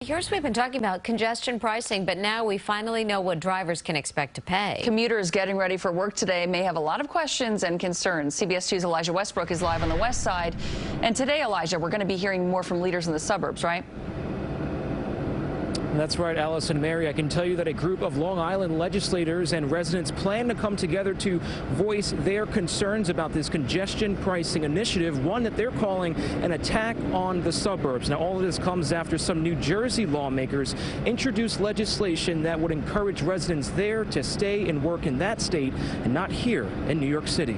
Here's what we've been talking about, congestion pricing, but now we finally know what drivers can expect to pay. Commuters getting ready for work today may have a lot of questions and concerns. CBS 2's Elijah Westbrook is live on the west side. And today, Elijah, we're going to be hearing more from leaders in the suburbs, right? That's right, Alice and Mary. I can tell you that a group of Long Island legislators and residents plan to come together to voice their concerns about this congestion pricing initiative, one that they're calling an attack on the suburbs. Now, all of this comes after some New Jersey lawmakers introduced legislation that would encourage residents there to stay and work in that state and not here in New York City.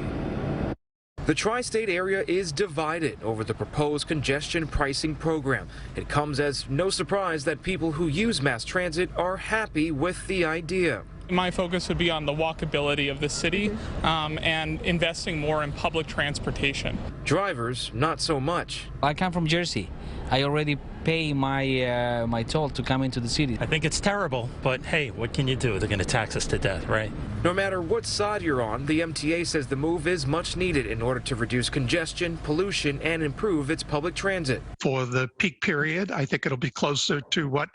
The tri-state area is divided over the proposed congestion pricing program. It comes as no surprise that people who use mass transit are happy with the idea. My focus would be on the walkability of the city and investing more in public transportation. Drivers, not so much. I come from Jersey. I already pay my toll to come into the city. I think it's terrible, but hey, what can you do? They're going to tax us to death, right? No matter what side you're on, the MTA says the move is much needed in order to reduce congestion, pollution, and improve its public transit. For the peak period, I think it'll be closer to what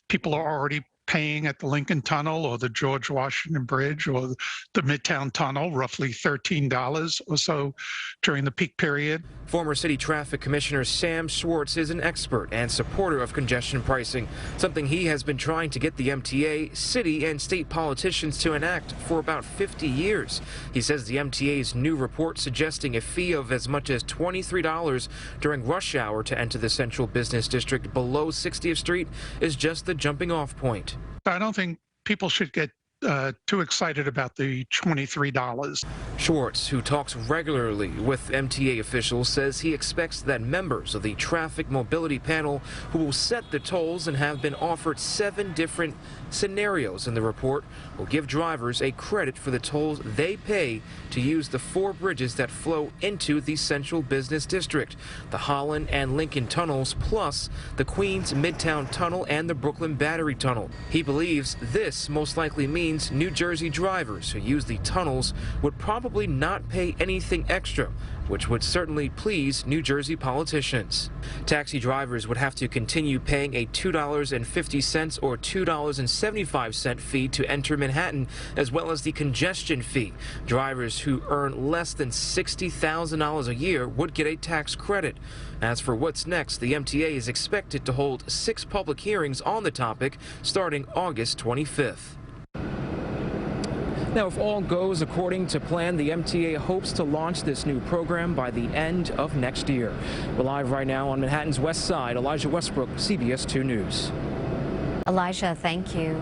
people are already paying at the Lincoln Tunnel or the George Washington Bridge or the Midtown Tunnel, roughly $13 or so during the peak period. Former City Traffic Commissioner Sam Schwartz is an expert and supporter of congestion pricing, something he has been trying to get the MTA, city, and state politicians to enact for about 50 years. He says the MTA's new report suggesting a fee of as much as $23 during rush hour to enter the central business district below 60th Street is just the jumping off point. I don't think people should get too excited about the $23. Schwartz, who talks regularly with MTA officials, says he expects that members of the Traffic Mobility Panel, who will set the tolls and have been offered 7 different scenarios in the report, will give drivers a credit for the tolls they pay to use the 4 bridges that flow into the central business district, the Holland and Lincoln tunnels, plus the Queens Midtown Tunnel and the Brooklyn Battery Tunnel. He believes this most likely means New Jersey drivers who use the tunnels would probably not pay anything extra, which would certainly please New Jersey politicians. Taxi drivers would have to continue paying a $2.50 or $2.75 fee to enter Manhattan, as well as the congestion fee. Drivers who earn less than $60,000 a year would get a tax credit. As for what's next, the MTA is expected to hold 6 public hearings on the topic starting August 25th. Now, if all goes according to plan, the MTA hopes to launch this new program by the end of next year. We're live right now on Manhattan's west side. Elijah Westbrook, CBS 2 News. Elijah, thank you.